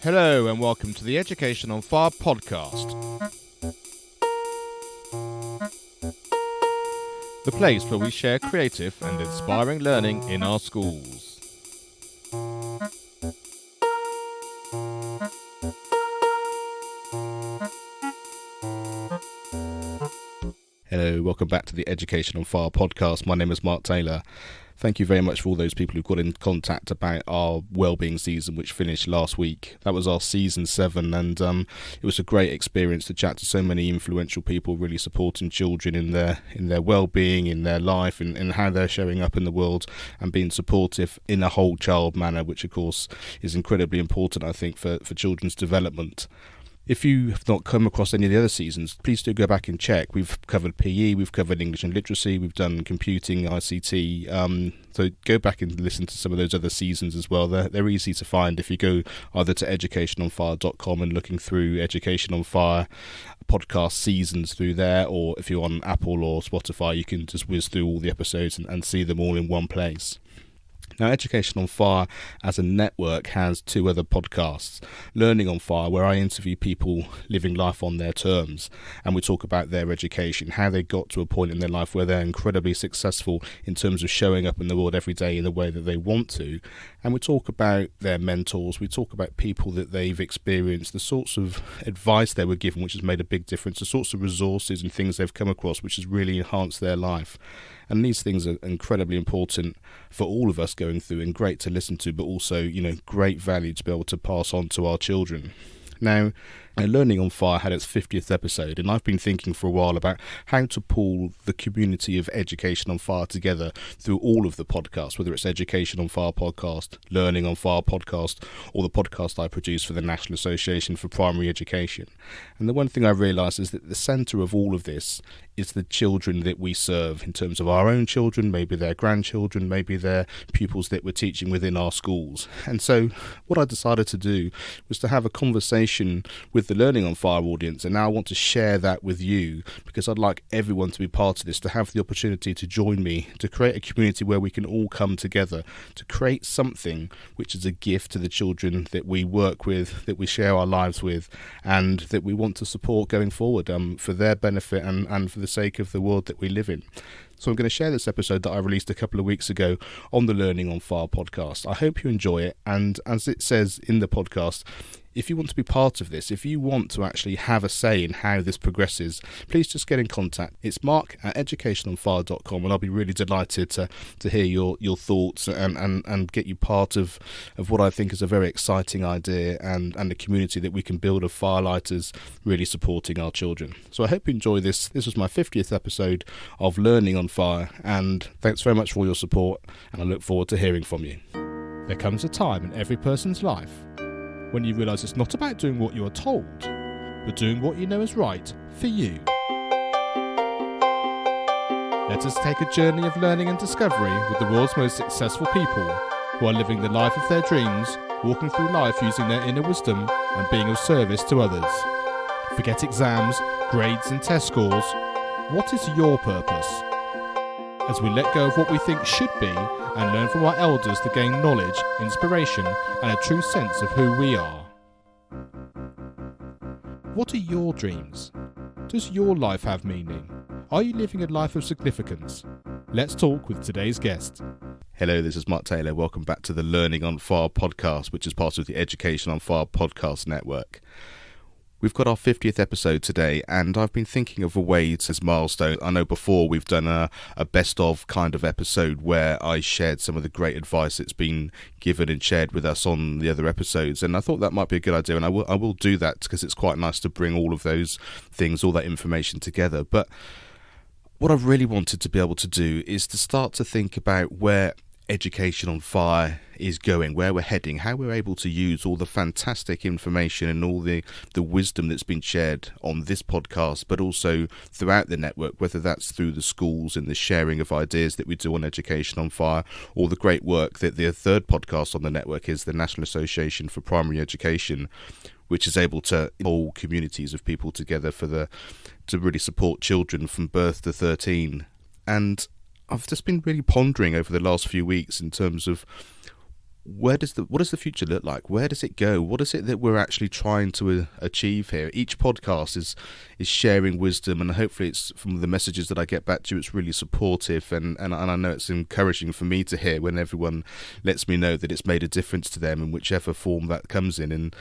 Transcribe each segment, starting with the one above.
Hello and welcome to the Education on Fire podcast. The place where we share creative and inspiring learning in our schools. Hello, welcome back to the Education on Fire podcast. My name is Mark Taylor. Thank you very much for all those people who got in contact about our wellbeing season, which finished last week. That was our season 7, and it was a great experience to chat to so many influential people, really supporting children in their wellbeing, in their life, and how they're showing up in the world and being supportive in a whole child manner, which of course is incredibly important, I think, for children's development. If you have not come across any of the other seasons, please do go back and check. We've covered PE, we've covered English and literacy, we've done computing, ICT. So go back and listen to some of those other seasons as well. They're easy to find if you go either to educationonfire.com and looking through Education on Fire podcast seasons through there, or if you're on Apple or Spotify, you can just whiz through all the episodes and see them all in one place. Now, Education on Fire as a network has 2 other podcasts. Learning on Fire, where I interview people living life on their terms, and we talk about their education, how they got to a point in their life where they're incredibly successful in terms of showing up in the world every day in the way that they want to. And we talk about their mentors, we talk about people that they've experienced, the sorts of advice they were given, which has made a big difference, the sorts of resources and things they've come across, which has really enhanced their life. And these things are incredibly important for all of us going through, and great to listen to, but also, great value to be able to pass on to our children. Now, Learning on Fire had its 50th episode, and I've been thinking for a while about how to pull the community of Education on Fire together through all of the podcasts, whether it's Education on Fire podcast, Learning on Fire podcast, or the podcast I produce for the National Association for Primary Education. And the one thing I realised is that the centre of all of this is the children that we serve, in terms of our own children, maybe their grandchildren, maybe their pupils that we're teaching within our schools. And so what I decided to do was to have a conversation with the Learning on Fire audience, and now I want to share that with you, because I'd like everyone to be part of this, to have the opportunity to join me, to create a community where we can all come together, to create something which is a gift to the children that we work with, that we share our lives with, and that we want to support going forward, for their benefit and for the sake of the world that we live in. So I'm going to share this episode that I released a couple of weeks ago on the Learning on Fire podcast. I hope you enjoy it, and as it says in the podcast, if you want to be part of this, if you want to actually have a say in how this progresses, please just get in contact. It's mark@educationonfire.com, and I'll be really delighted to hear your thoughts and get you part of what I think is a very exciting idea and a community that we can build of firelighters really supporting our children. So I hope you enjoy this. This was my 50th episode of Learning on Fire, and thanks very much for all your support, and I look forward to hearing from you. There comes a time in every person's life when you realise it's not about doing what you are told, but doing what you know is right for you. Let us take a journey of learning and discovery with the world's most successful people, who are living the life of their dreams, walking through life using their inner wisdom and being of service to others. Forget exams, grades and test scores. What is your purpose? As we let go of what we think should be and learn from our elders to gain knowledge, inspiration, and a true sense of who we are. What are your dreams? Does your life have meaning? Are you living a life of significance? Let's talk with today's guest. Hello, this is Mark Taylor. Welcome back to the Learning on Fire podcast, which is part of the Education on Fire podcast network. We've got our 50th episode today, and I've been thinking of a way to this milestone. I know before we've done a best of kind of episode where I shared some of the great advice that's been given and shared with us on the other episodes, and I thought that might be a good idea, and I will do that because it's quite nice to bring all of those things, all that information together. But what I've really wanted to be able to do is to start to think about where Education on Fire is going, where we're heading, how we're able to use all the fantastic information and all the wisdom that's been shared on this podcast, but also throughout the network, whether that's through the schools and the sharing of ideas that we do on Education on Fire, or the great work that the third podcast on the network is the National Association for Primary Education, which is able to hold communities of people together to really support children from birth to 13. And I've just been really pondering over the last few weeks in terms of what does the future look like? Where does it go? What is it that we're actually trying to achieve here? Each podcast is sharing wisdom, and hopefully it's, from the messages that I get back to you, it's really supportive, and I know it's encouraging for me to hear when everyone lets me know that it's made a difference to them in whichever form that comes in. And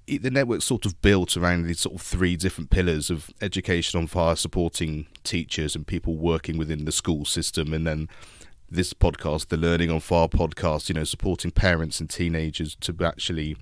the network's sort of built around these sort of three different pillars of education on fire, supporting teachers and people working within the school system, and then this podcast, the Learning on Fire podcast, supporting parents and teenagers to actually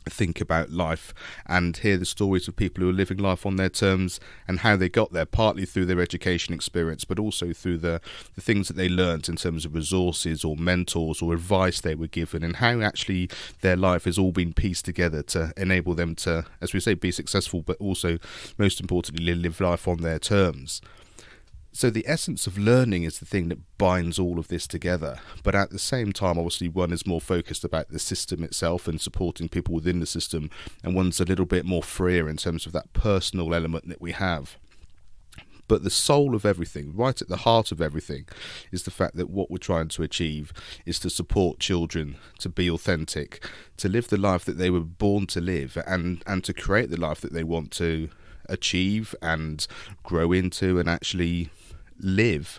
think about life and hear the stories of people who are living life on their terms and how they got there, partly through their education experience, but also through the things that they learnt in terms of resources or mentors or advice they were given, and how actually their life has all been pieced together to enable them to, as we say, be successful, but also, most importantly, live life on their terms. So the essence of learning is the thing that binds all of this together. But at the same time, obviously, one is more focused about the system itself and supporting people within the system, and one's a little bit more freer in terms of that personal element that we have. But the soul of everything, right at the heart of everything, is the fact that what we're trying to achieve is to support children to be authentic, to live the life that they were born to live, and to create the life that they want to achieve and grow into and actually live.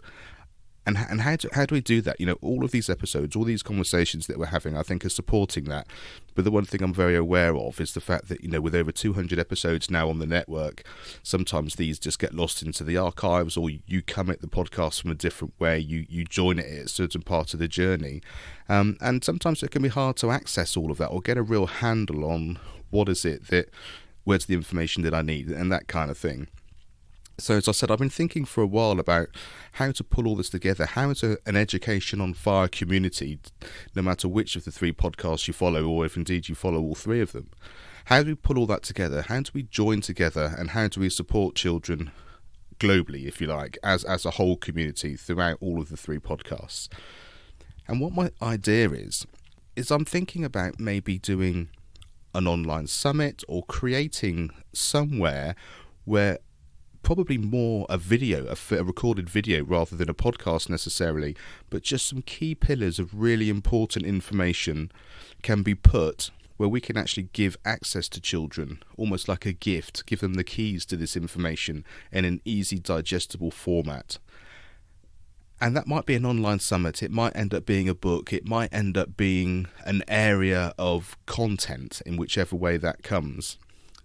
And how do we do that? All of these episodes, all these conversations that we're having, I think are supporting that. But the one thing I'm very aware of is the fact that, with over 200 episodes now on the network, sometimes these just get lost into the archives, or you come at the podcast from a different way, you join it at a certain part of the journey. And sometimes it can be hard to access all of that or get a real handle on where's the information that I need and that kind of thing. So as I said, I've been thinking for a while about how to pull all this together, how it's an education on fire community, no matter which of the three podcasts you follow, or if indeed you follow all three of them. How do we pull all that together? How do we join together, and how do we support children globally, if you like, as a whole community throughout all of the three podcasts? And what my idea is I'm thinking about maybe doing an online summit, or creating somewhere where probably more a recorded video rather than a podcast necessarily, but just some key pillars of really important information can be put where we can actually give access to children, almost like a gift, give them the keys to this information in an easy, digestible format. And that might be an online summit, it might end up being a book, it might end up being an area of content in whichever way that comes,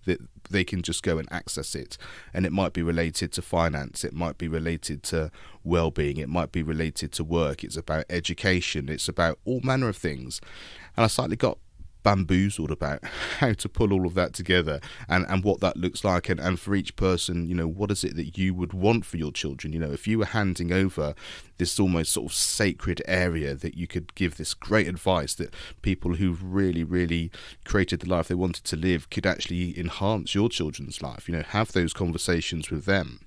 that they can just go and access it. And it might be related to finance, it might be related to well-being, it might be related to work, it's about education, it's about all manner of things. And I slightly got bamboozled about how to pull all of that together and what that looks like, and for each person, what is it that you would want for your children? If you were handing over this almost sort of sacred area that you could give this great advice that people who've really, really created the life they wanted to live could actually enhance your children's life, have those conversations with them.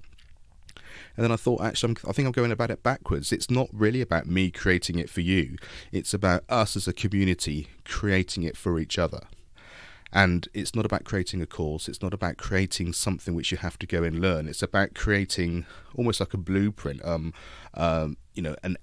And then I thought, actually, I think I'm going about it backwards. It's not really about me creating it for you. It's about us as a community creating it for each other. And it's not about creating a course. It's not about creating something which you have to go and learn. It's about creating almost like a blueprint, an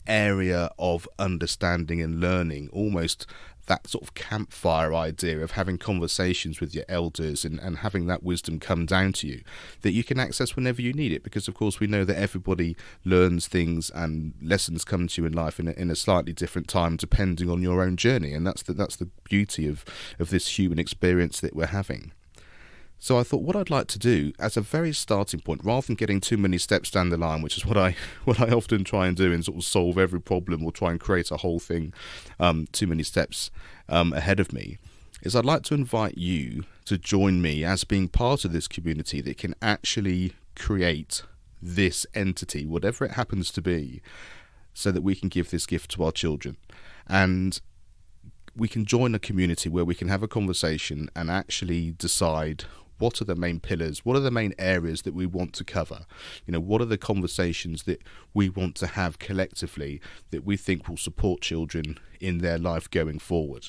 area of understanding and learning, almost that sort of campfire idea of having conversations with your elders and having that wisdom come down to you that you can access whenever you need it, because of course we know that everybody learns things and lessons come to you in life in a slightly different time depending on your own journey, and that's the beauty of this human experience that we're having. So I thought what I'd like to do as a very starting point, rather than getting too many steps down the line, which is what I often try and do and sort of solve every problem or try and create a whole thing too many steps ahead of me, is I'd like to invite you to join me as being part of this community that can actually create this entity, whatever it happens to be, so that we can give this gift to our children. And we can join a community where we can have a conversation and actually decide what are the main pillars, what are the main areas that we want to cover, what are the conversations that we want to have collectively that we think will support children in their life going forward.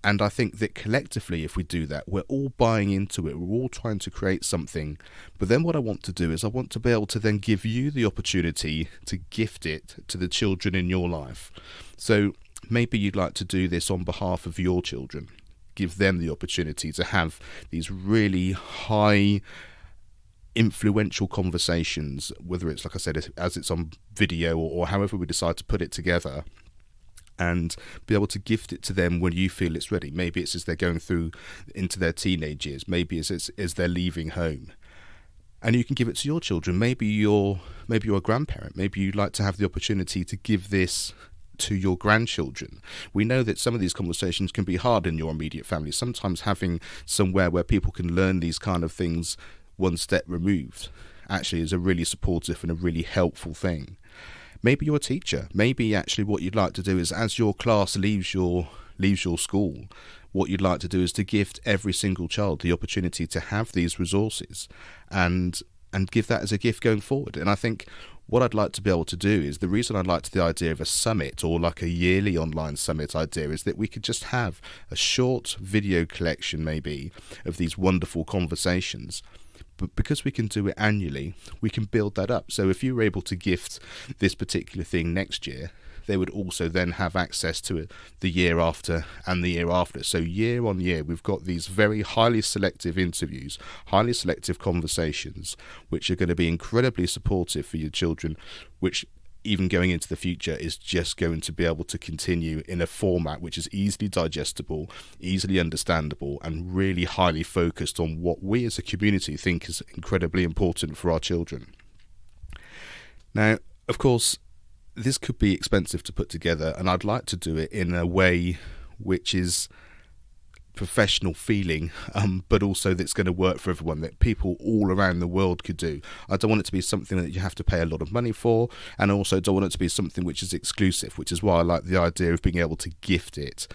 And I think that collectively, if we do that, we're all buying into it, we're all trying to create something. But then what I want to do is I want to be able to then give you the opportunity to gift it to the children in your life. So Maybe you'd like to do this on behalf of your children. Give them the opportunity to have these really high influential conversations, whether it's, like I said, as it's on video or however we decide to put it together, and be able to gift it to them when you feel it's ready. Maybe it's as they're going through into their teenage years. Maybe it's as they're leaving home. And you can give it to your children. Maybe you're a grandparent. Maybe you'd like to have the opportunity to give this to your grandchildren. We know that some of these conversations can be hard in your immediate family. Sometimes having somewhere where people can learn these kind of things one step removed actually is a really supportive and a really helpful thing. Maybe you're a teacher. Maybe actually what you'd like to do is, as your class leaves your school, what you'd like to do is to gift every single child the opportunity to have these resources and give that as a gift going forward. And I think what I'd like to be able to do is, the reason I liked the idea of a summit or like a yearly online summit idea is that we could just have a short video collection maybe of these wonderful conversations. But because we can do it annually, we can build that up. So if you were able to gift this particular thing next year, they would also then have access to it the year after and the year after. So year on year, we've got these very highly selective interviews, highly selective conversations, which are going to be incredibly supportive for your children, which even going into the future is just going to be able to continue in a format which is easily digestible, easily understandable, and really highly focused on what we as a community think is incredibly important for our children. Now, of course, this could be expensive to put together, and I'd like to do it in a way which is professional feeling, but also that's going to work for everyone, that people all around the world could do. I don't want it to be something that you have to pay a lot of money for, and I also don't want it to be something which is exclusive, which is why I like the idea of being able to gift it.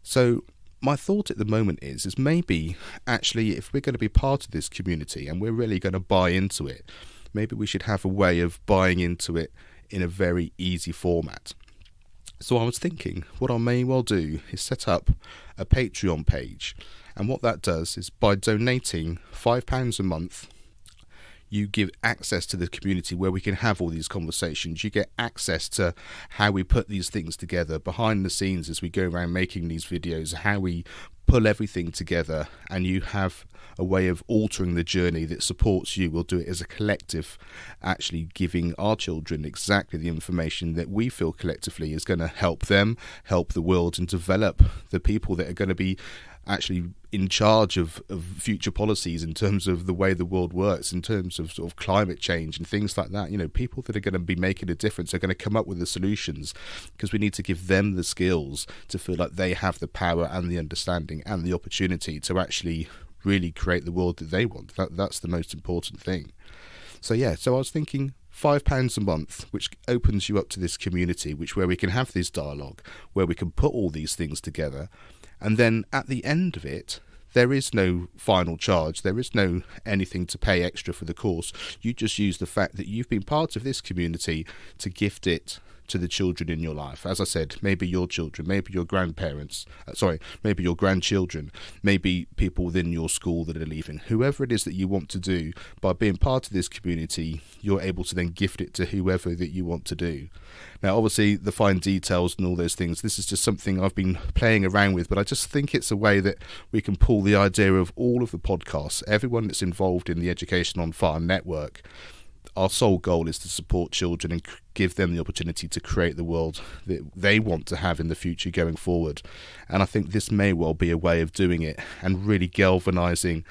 So my thought at the moment is maybe actually if we're going to be part of this community and we're really going to buy into it, maybe we should have a way of buying into it in a very easy format. So I was thinking what I may well do is set up a Patreon page, and what that does is by donating £5 a month, you give access to the community where we can have all these conversations. You get access to how we put these things together behind the scenes as we go around making these videos, how we pull everything together, and you have a way of altering the journey that supports you. We'll do it as a collective, actually giving our children exactly the information that we feel collectively is going to help them, help the world, and develop the people that are going to be actually in charge of future policies in terms of the way the world works, in terms of sort of climate change and things like that. You know, people that are going to be making a difference are going to come up with the solutions, because we need to give them the skills to feel like they have the power and the understanding and the opportunity to actually really create the world that they want. That's the most important thing. So I was thinking £5 a month, which opens you up to this community, where we can have this dialogue, where we can put all these things together, and then at the end of it, there is no final charge. There is no anything to pay extra for the course. You just use the fact that you've been part of this community to gift it to the children in your life. As I said, maybe your children, maybe your grandparents, maybe your grandchildren, maybe people within your school that are leaving. Whoever it is that you want to do, by being part of this community, you're able to then gift it to whoever that you want to do. Now, obviously, the fine details and all those things, this is just something I've been playing around with, but I just think it's a way that we can pull the idea of all of the podcasts, everyone that's involved in the Education on Fire network. Our sole goal is to support children and give them the opportunity to create the world that they want to have in the future going forward. And I think this may well be a way of doing it and really galvanising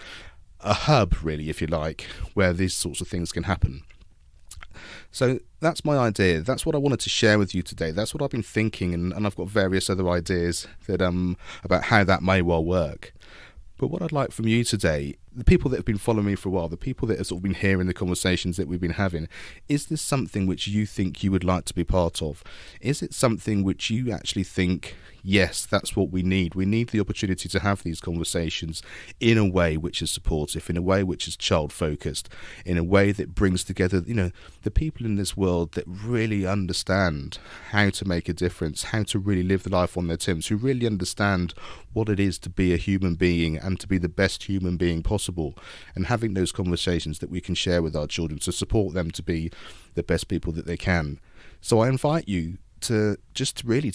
a hub, really, if you like, where these sorts of things can happen. So that's my idea. That's what I wanted to share with you today. That's what I've been thinking, and I've got various other ideas that about how that may well work. But what I'd like from you today, the people that have been following me for a while, the people that have sort of been hearing the conversations that we've been having, is this something which you think you would like to be part of? Is it something which you actually think, yes, that's what we need? We need the opportunity to have these conversations in a way which is supportive, in a way which is child-focused, in a way that brings together, the people in this world that really understand how to make a difference, how to really live the life on their terms, who really understand what it is to be a human being and to be the best human being possible, and having those conversations that we can share with our children to support them to be the best people that they can. So I invite you to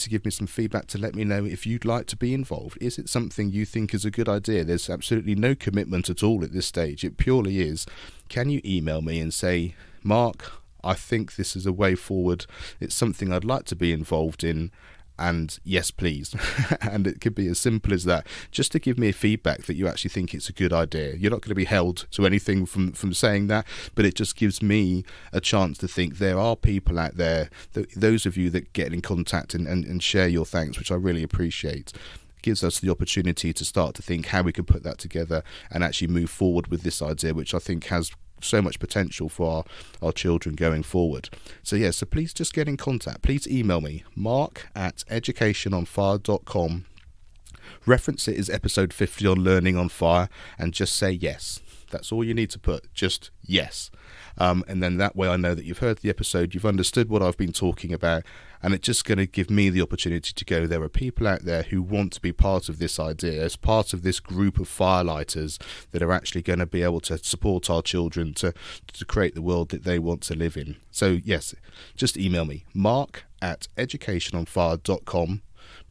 give me some feedback to let me know if you'd like to be involved. Is it something you think is a good idea? There's absolutely no commitment at all at this stage. It purely is, can you email me and say, Mark, I think this is a way forward. It's something I'd like to be involved in. And yes, please. And it could be as simple as that, just to give me feedback that you actually think it's a good idea. You're not going to be held to anything from saying that, but it just gives me a chance to think there are people out there, those of you that get in contact and share your thanks, which I really appreciate. It gives us the opportunity to start to think how we can put that together and actually move forward with this idea, which I think has so much potential for our children going forward. So please just get in contact. Please email me, mark@educationonfire.com. Reference it as episode 50 on Learning on Fire and just say yes. That's all you need to put, just yes. And then that way I know that you've heard the episode, you've understood what I've been talking about, and it's just going to give me the opportunity to go, there are people out there who want to be part of this idea, as part of this group of firelighters that are actually going to be able to support our children to create the world that they want to live in. So yes, just email me, mark@educationonfire.com,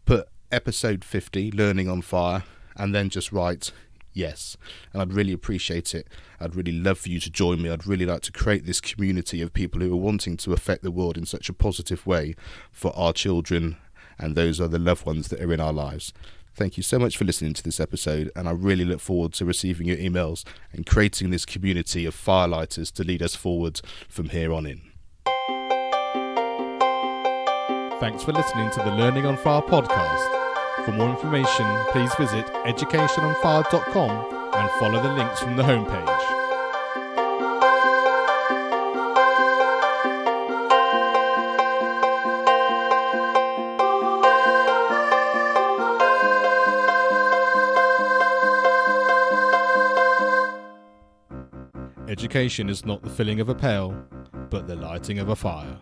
put episode 50, Learning on Fire, and then just write yes. And I'd really appreciate it. I'd really love for you to join me. I'd really like to create this community of people who are wanting to affect the world in such a positive way for our children and those other loved ones that are in our lives. Thank you so much for listening to this episode, and I really look forward to receiving your emails and creating this community of firelighters to lead us forward from here on in. Thanks for listening to the Learning on Fire podcast. For more information, please visit educationonfire.com and follow the links from the homepage. Education is not the filling of a pail, but the lighting of a fire.